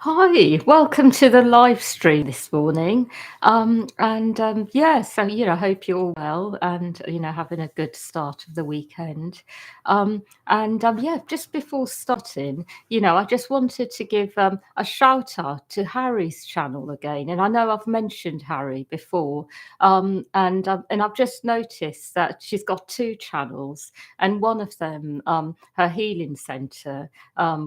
Hi, welcome to the live stream this morning. Yeah, so I hope you're all well and having a good start of the weekend. Yeah, just before starting, I just wanted to give a shout out to Harry's channel again. And I know I've mentioned Harry before, and I've just noticed that she's got two channels, and one of them, her healing centre,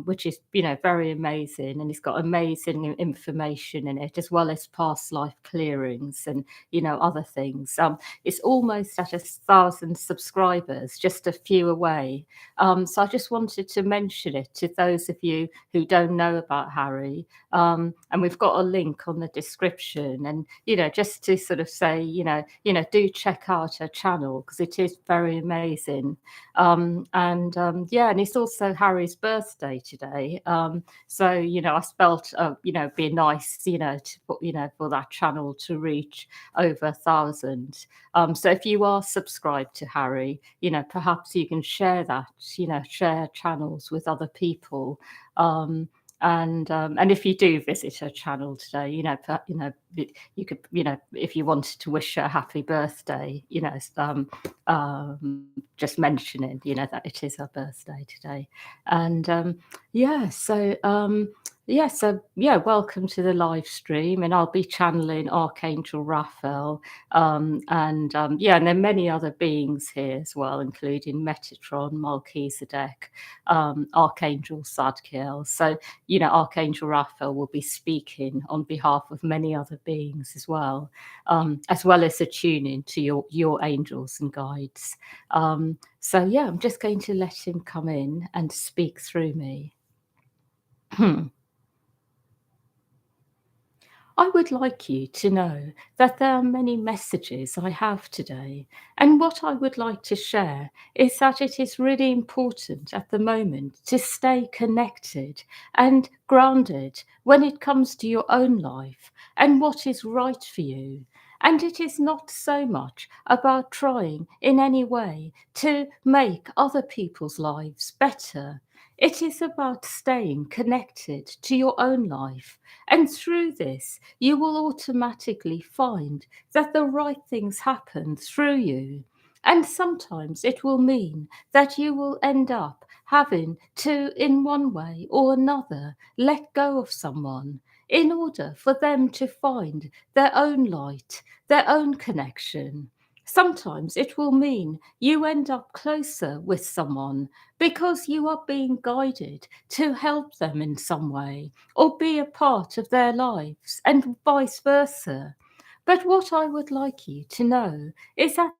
which is very amazing, and it's got amazing information in it as well as past life clearings and other things. It's almost at 1,000 subscribers, just a few away. So I just wanted to mention it to those of you who don't know about Harry. And we've got a link on the description, and just to sort of say, do check out her channel because it is very amazing. Yeah, and it's also Harry's birthday today. So I felt be nice, to put, for that channel to reach over 1,000. So if you are subscribed to Harry, perhaps you can share that, share channels with other people. And if you do visit her channel today, you could, if you wanted to wish her a happy birthday, just mentioning, that it is her birthday today. And yeah, so welcome to the live stream, and I'll be channeling Archangel Raphael, and there are many other beings here as well, including Metatron, Melchizedek, Archangel Zadkiel. So Archangel Raphael will be speaking on behalf of many other beings as well as attuning to your angels and guides. So yeah, I'm just going to let him come in and speak through me. I would like you to know that there are many messages I have today, and what I would like to share is that it is really important at the moment to stay connected and grounded when it comes to your own life and what is right for you. And it is not so much about trying in any way to make other people's lives better. It is about staying connected to your own life, and through this, you will automatically find that the right things happen through you. And sometimes it will mean that you will end up having to, in one way or another, let go of someone in order for them to find their own light, their own connection. Sometimes it will mean you end up closer with someone because you are being guided to help them in some way or be a part of their lives, and vice versa. But what I would like you to know is that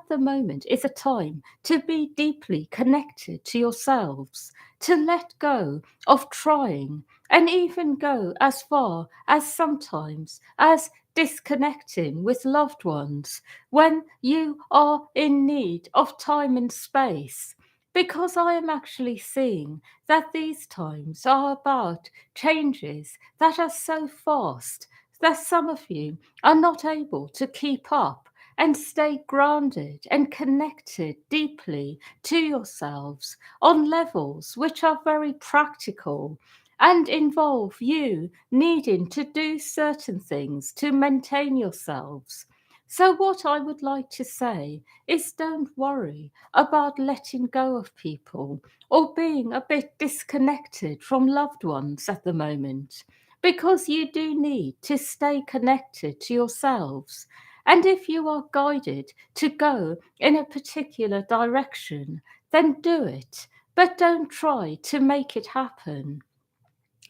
the moment is a time to be deeply connected to yourselves, to let go of trying, and even go as far as sometimes as disconnecting with loved ones when you are in need of time and space. Because I am actually seeing that these times are about changes that are so fast that some of you are not able to keep up and stay grounded and connected deeply to yourselves on levels which are very practical and involve you needing to do certain things to maintain yourselves. So, what I would like to say is don't worry about letting go of people or being a bit disconnected from loved ones at the moment, because you do need to stay connected to yourselves. And if you are guided to go in a particular direction, then do it, but don't try to make it happen.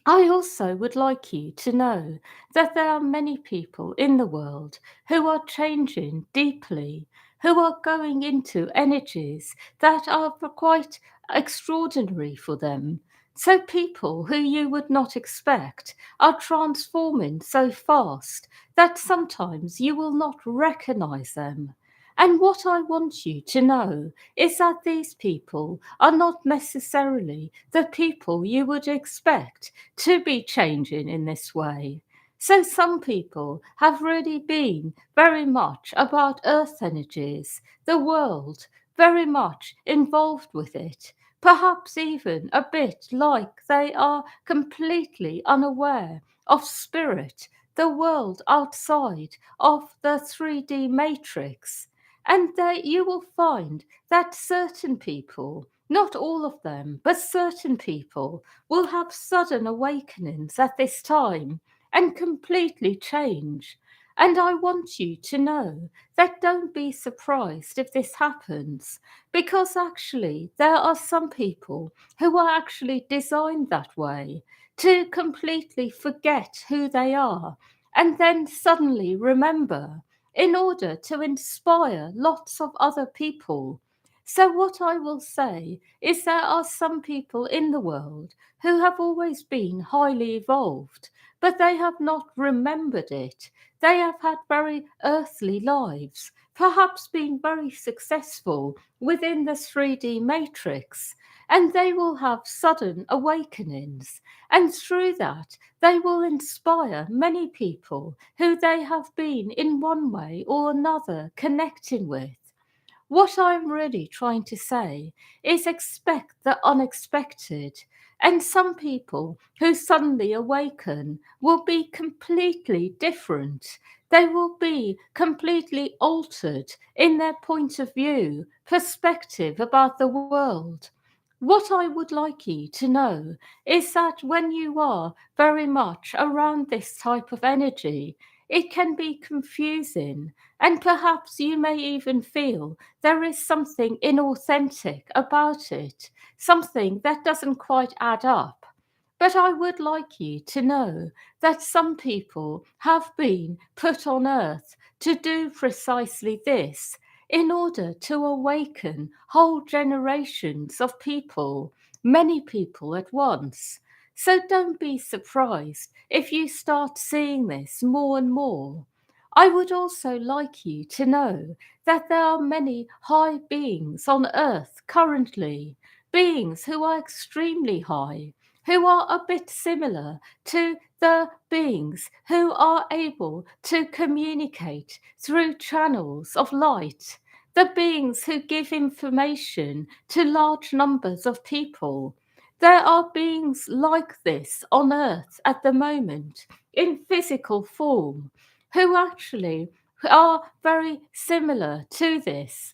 I also would like you to know that there are many people in the world who are changing deeply, who are going into energies that are quite extraordinary for them. So, people who you would not expect are transforming so fast that sometimes you will not recognize them. And what I want you to know is that these people are not necessarily the people you would expect to be changing in this way. So, some people have really been very much about earth energies, the world, very much involved with it. perhaps even a bit like they are completely unaware of spirit, the world outside of the 3D matrix. And that you will find that certain people, not all of them, but certain people, will have sudden awakenings at this time and completely change. And I want you to know that don't be surprised if this happens, because actually there are some people who are actually designed that way to completely forget who they are and then suddenly remember in order to inspire lots of other people. So, what I will say is there are some people in the world who have always been highly evolved, but they have not remembered it. They have had very earthly lives, perhaps been very successful within the 3D matrix, and they will have sudden awakenings. And through that, they will inspire many people who they have been in one way or another connecting with. What I'm really trying to say is expect the unexpected. And some people who suddenly awaken will be completely different. They will be completely altered in their point of view, perspective about the world. What I would like you to know is that when you are very much around this type of energy, it can be confusing, and perhaps you may even feel there is something inauthentic about it, something that doesn't quite add up. But I would like you to know that some people have been put on earth to do precisely this in order to awaken whole generations of people, many people at once. So don't be surprised if you start seeing this more and more. I would also like you to know that there are many high beings on earth currently, beings who are extremely high, who are a bit similar to the beings who are able to communicate through channels of light, the beings who give information to large numbers of people. There are beings like this on earth at the moment in physical form who actually are very similar to this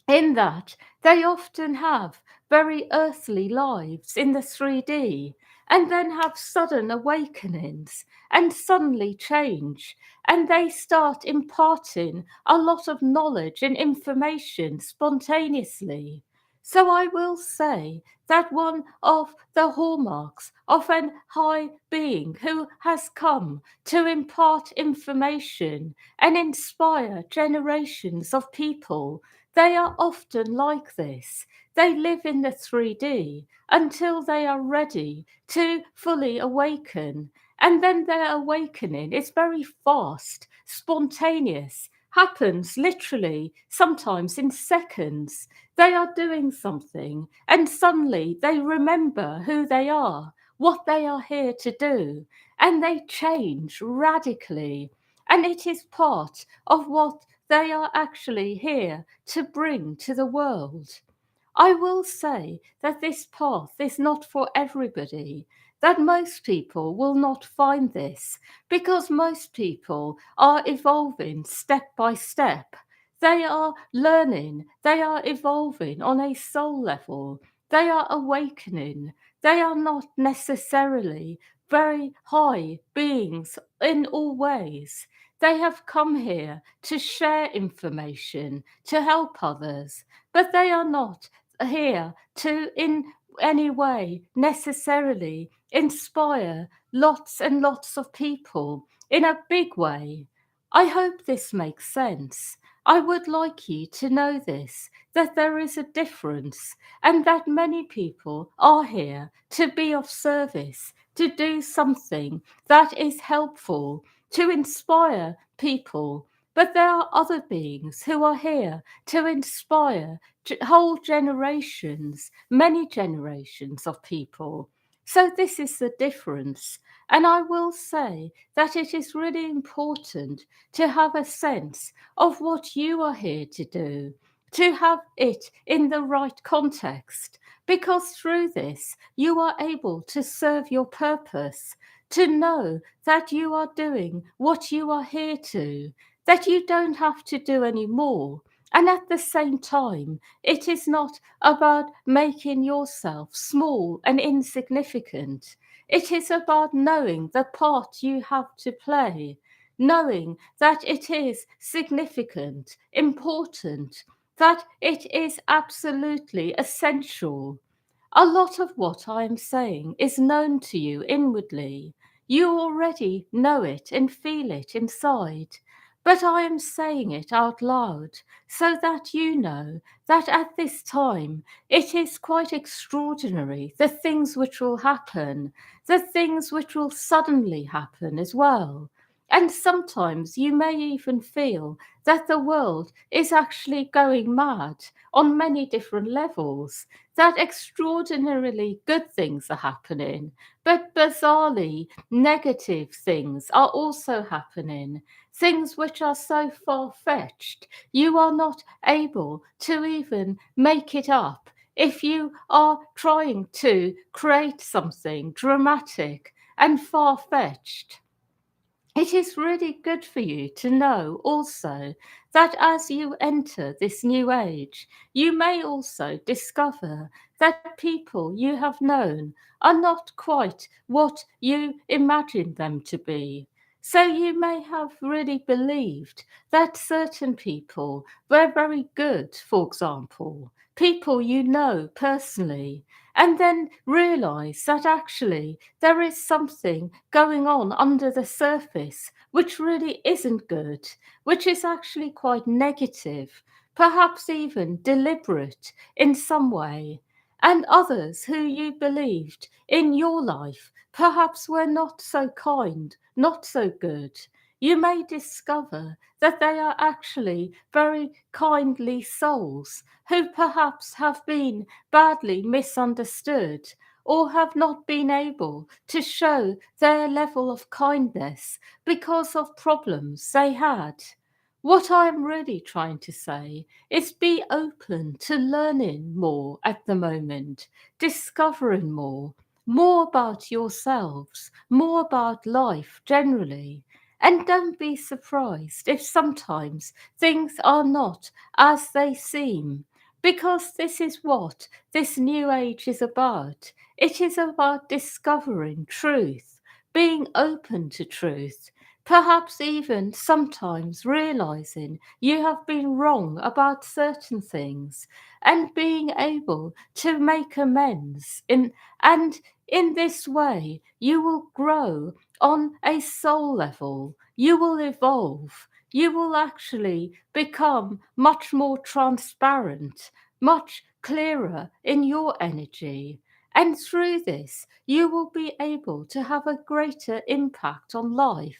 in that they often have very earthly lives in the 3D and then have sudden awakenings and suddenly change. And they start imparting a lot of knowledge and information spontaneously. So I will say that one of the hallmarks of an high being who has come to impart information and inspire generations of people, they are often like this. They live in the 3D until they are ready to fully awaken. And then their awakening is very fast, spontaneous, happens literally, sometimes in seconds. They are doing something and suddenly they remember who they are, what they are here to do, and they change radically. And it is part of what they are actually here to bring to the world. I will say that this path is not for everybody, that most people will not find this because most people are evolving step by step. They are learning, they are evolving on a soul level, they are awakening, they are not necessarily very high beings in all ways. They have come here to share information, to help others, but they are not here to, in any way, necessarily inspire lots and lots of people in a big way. I hope this makes sense. I would like you to know this, that there is a difference and that many people are here to be of service, to do something that is helpful, to inspire people. But there are other beings who are here to inspire whole generations, many generations of people. So, this is the difference. And I will say that it is really important to have a sense of what you are here to do, to have it in the right context. because through this you are able to serve your purpose, to know that you are doing what you are here to, that you don't have to do any more. And at the same time, it is not about making yourself small and insignificant. It is about knowing the part you have to play, knowing that it is significant, important, that it is absolutely essential. A lot of what I am saying is known to you inwardly. You already know it and feel it inside. But I am saying it out loud so that you know that at this time it is quite extraordinary the things which will happen, the things which will suddenly happen as well. And sometimes you may even feel that the world is actually going mad on many different levels, that extraordinarily good things are happening, but bizarrely negative things are also happening, things which are so far fetched you are not able to even make it up if you are trying to create something dramatic and far fetched. It is really good for you to know also that as you enter this new age, you may also discover that people you have known are not quite what you imagined them to be. So you may have really believed that certain people were very good, for example, people you know personally, and then realize that actually there is something going on under the surface which really isn't good, which is actually quite negative, perhaps even deliberate in some way. And others who you believed in your life perhaps were not so kind, not so good. You may discover that they are actually very kindly souls who perhaps have been badly misunderstood or have not been able to show their level of kindness because of problems they had. What I'm really trying to say is be open to learning more at the moment, discovering more about yourselves, more about life generally. And don't be surprised if sometimes things are not as they seem, because this is what this new age is about. It is about discovering truth, being open to truth, perhaps even sometimes realizing you have been wrong about certain things and being able to make amends and in this way you will grow on a soul level, you will evolve, you will actually become much more transparent, much clearer in your energy. And through this, you will be able to have a greater impact on life.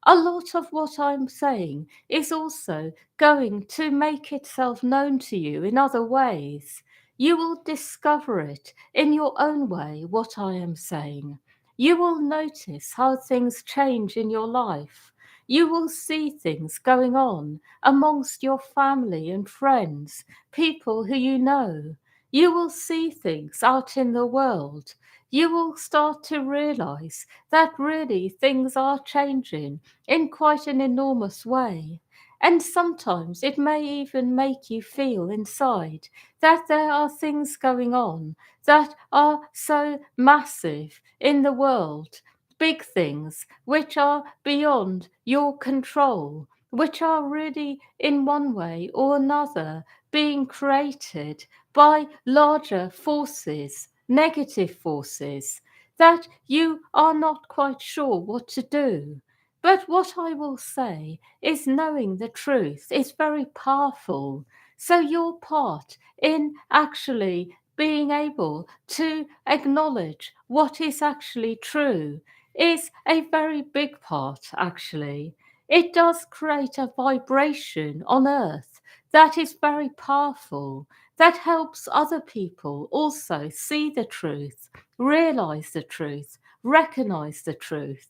A lot of what I'm saying is also going to make itself known to you in other ways. You will discover it in your own way, what I am saying. You will notice how things change in your life. You will see things going on amongst your family and friends, people who you know. You will see things out in the world. You will start to realize that really things are changing in quite an enormous way. And sometimes it may even make you feel inside that there are things going on that are so massive in the world, big things which are beyond your control, which are really in one way or another being created by larger forces, negative forces, that you are not quite sure what to do. But what I will say is knowing the truth is very powerful. So your part in actually being able to acknowledge what is actually true is a very big part, actually. It does create a vibration on earth that is very powerful, that helps other people also see the truth, realize the truth, recognize the truth.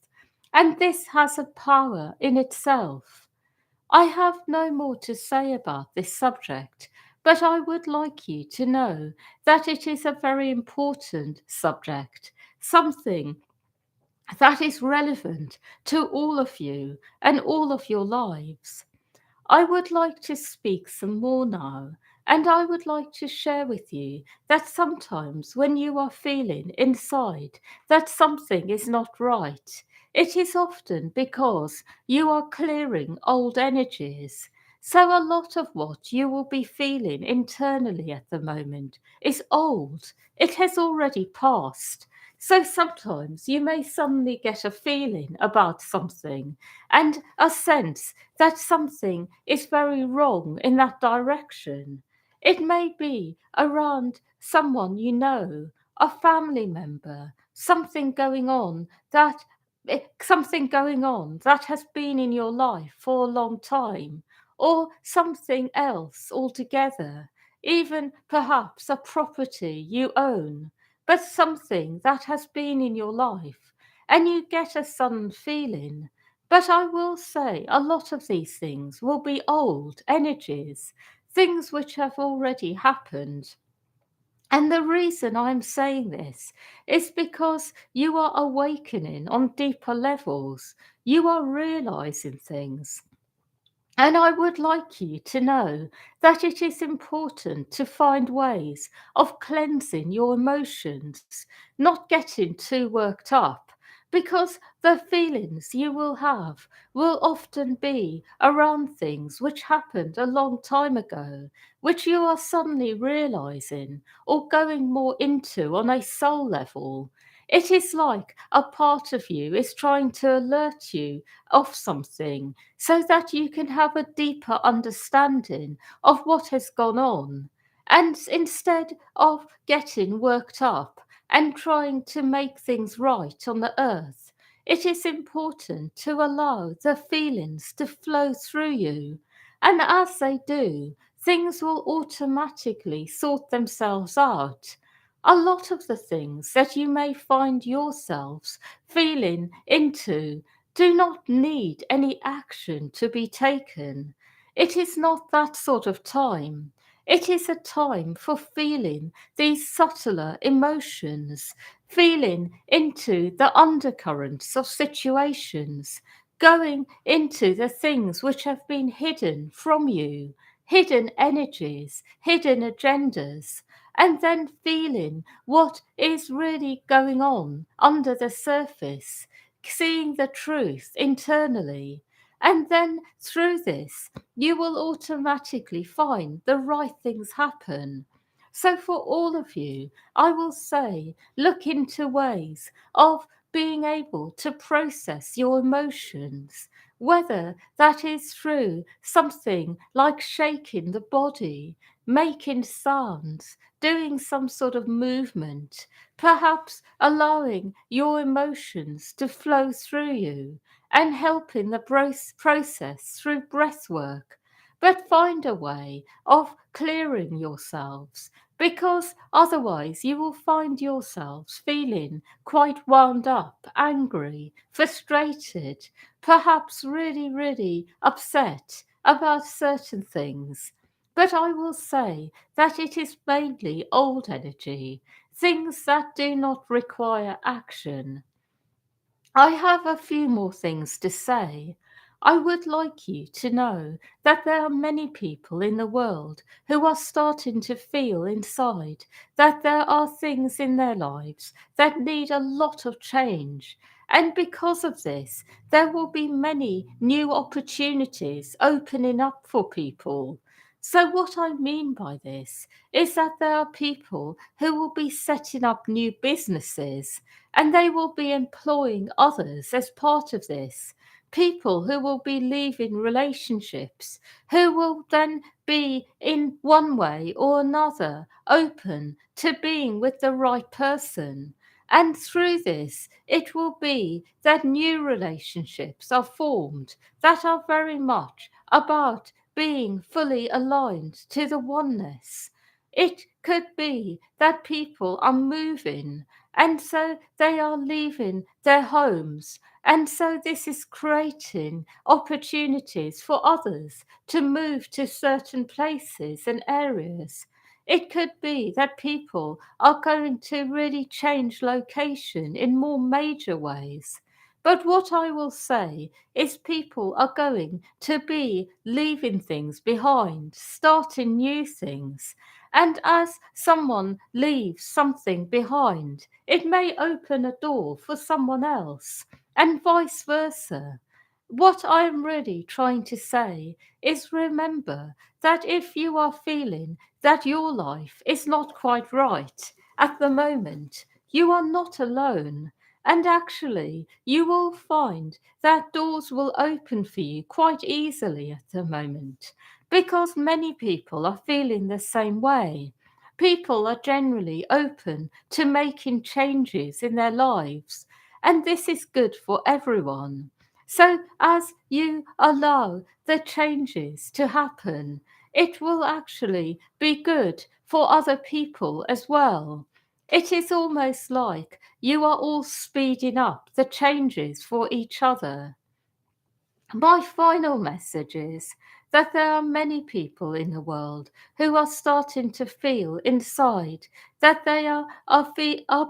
And this has a power in itself. I have no more to say about this subject, But I would like you to know that it is a very important subject, something that is relevant to all of you and all of your lives. I would like to speak some more now, and I would like to share with you that sometimes when you are feeling inside that something is not right, it is often because you are clearing old energies. So, a lot of what you will be feeling internally at the moment is old, it has already passed. So, sometimes you may suddenly get a feeling about something and a sense that something is very wrong in that direction. It may be around someone you know, a family member, something going on that has been in your life for a long time, or something else altogether, even perhaps a property you own, but something that has been in your life, and you get a sudden feeling. But I will say a lot of these things will be old energies, things which have already happened. And the reason I'm saying this is because you are awakening on deeper levels. You are realizing things. And I would like you to know that it is important to find ways of cleansing your emotions, not getting too worked up, because the feelings you will have will often be around things which happened a long time ago, which you are suddenly realizing or going more into on a soul level. It is like a part of you is trying to alert you of something so that you can have a deeper understanding of what has gone on. And instead of getting worked up and trying to make things right on the earth, it is important to allow the feelings to flow through you. And as they do, things will automatically sort themselves out. A lot of the things that you may find yourselves feeling into do not need any action to be taken. It is not that sort of time. It is a time for feeling these subtler emotions, feeling into the undercurrents of situations, going into the things which have been hidden from you, hidden energies, hidden agendas, and then feeling what is really going on under the surface, seeing the truth internally. And then through this, you will automatically find the right things happen. So, for all of you, I will say look into ways of being able to process your emotions, whether that is through something like shaking the body, making sounds, doing some sort of movement, perhaps allowing your emotions to flow through you and helping the process through breath work. But find a way of clearing yourselves, because otherwise you will find yourselves feeling quite wound up, angry, frustrated, perhaps really, really upset about certain things. But I will say that it is mainly old energy, things that do not require action. I have a few more things to say. I would like you to know that there are many people in the world who are starting to feel inside that there are things in their lives that need a lot of change. And because of this, there will be many new opportunities opening up for people. So, what I mean by this is that there are people who will be setting up new businesses and they will be employing others as part of this. People who will be leaving relationships, who will then be in one way or another open to being with the right person. And through this, it will be that new relationships are formed that are very much about being fully aligned to the oneness. It could be that people are moving and so they are leaving their homes. And so this is creating opportunities for others to move to certain places and areas. It could be that people are going to really change location in more major ways. But what I will say is people are going to be leaving things behind, starting new things. And as someone leaves something behind, it may open a door for someone else, and vice versa. What I am really trying to say is remember that if you are feeling that your life is not quite right at the moment, you are not alone. And actually, you will find that doors will open for you quite easily at the moment because many people are feeling the same way. People are generally open to making changes in their lives, and this is good for everyone. So, as you allow the changes to happen, it will actually be good for other people as well. It is almost like you are all speeding up the changes for each other. My final message is that there are many people in the world who are starting to feel inside that they are a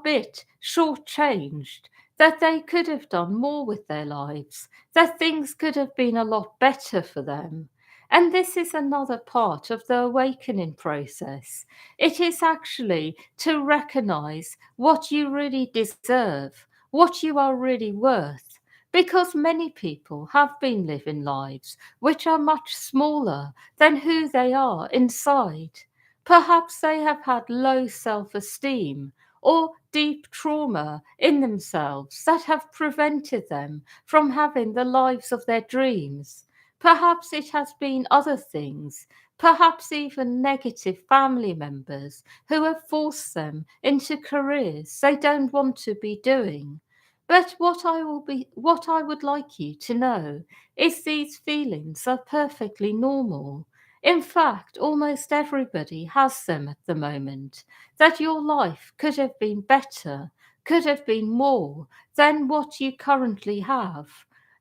bit shortchanged, that they could have done more with their lives, that things could have been a lot better for them. And this is another part of the awakening process. It is actually to recognize what you really deserve, what you are really worth, because many people have been living lives which are much smaller than who they are inside. Perhaps they have had low self esteem or deep trauma in themselves that have prevented them from having the lives of their dreams. Perhaps it has been other things, perhaps even negative family members who have forced them into careers they don't want to be doing. But what I would like you to know is these feelings are perfectly normal. In fact, almost everybody has them at the moment. That your life could have been better, could have been more than what you currently have.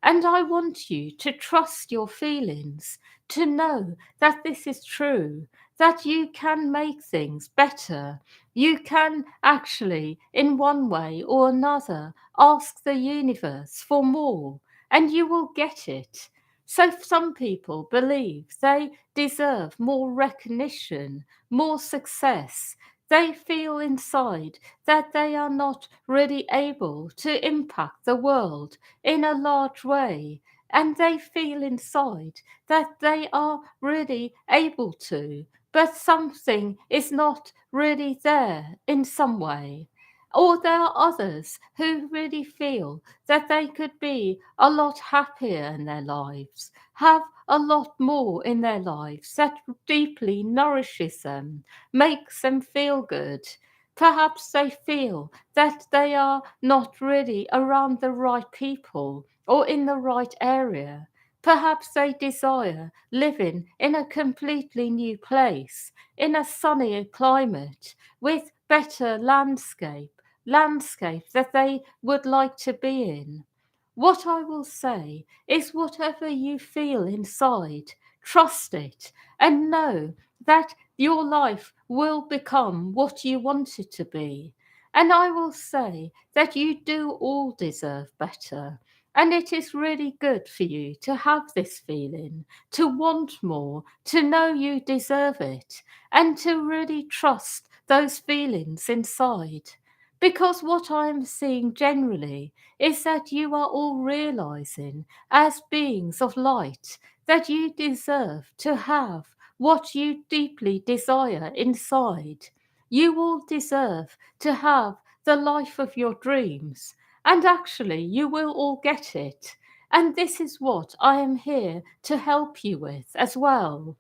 And I want you to trust your feelings, to know that this is true, that you can make things better. You can actually, in one way or another, ask the universe for more, and you will get it. So, some people believe they deserve more recognition, more success. They feel inside that they are not really able to impact the world in a large way, and they feel inside that they are really able to, but something is not really there in some way. Or there are others who really feel that they could be a lot happier in their lives, have a lot more in their lives that deeply nourishes them, makes them feel good. Perhaps they feel that they are not really around the right people or in the right area. Perhaps they desire living in a completely new place, in a sunnier climate, with better landscape that they would like to be in. What I will say is whatever you feel inside, trust it and know that your life will become what you want it to be. And I will say that you do all deserve better. And it is really good for you to have this feeling, to want more, to know you deserve it, and to really trust those feelings inside. Because what I am seeing generally is that you are all realizing, as beings of light, that you deserve to have what you deeply desire inside. You all deserve to have the life of your dreams, and actually, you will all get it. And this is what I am here to help you with as well.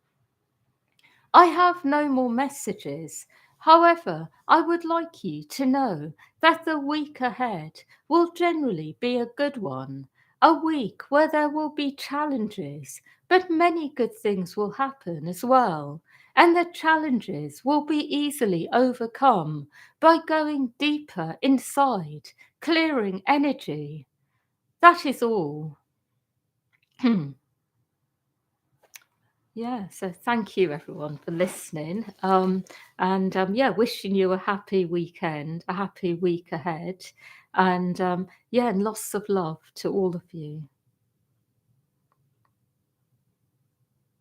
I have no more messages. However, I would like you to know that the week ahead will generally be a good one. A week where there will be challenges, but many good things will happen as well. and the challenges will be easily overcome by going deeper inside, clearing energy. That is all. Yeah, so thank you everyone for listening. Yeah, wishing you a happy weekend, a happy week ahead. And yeah, and lots of love to all of you.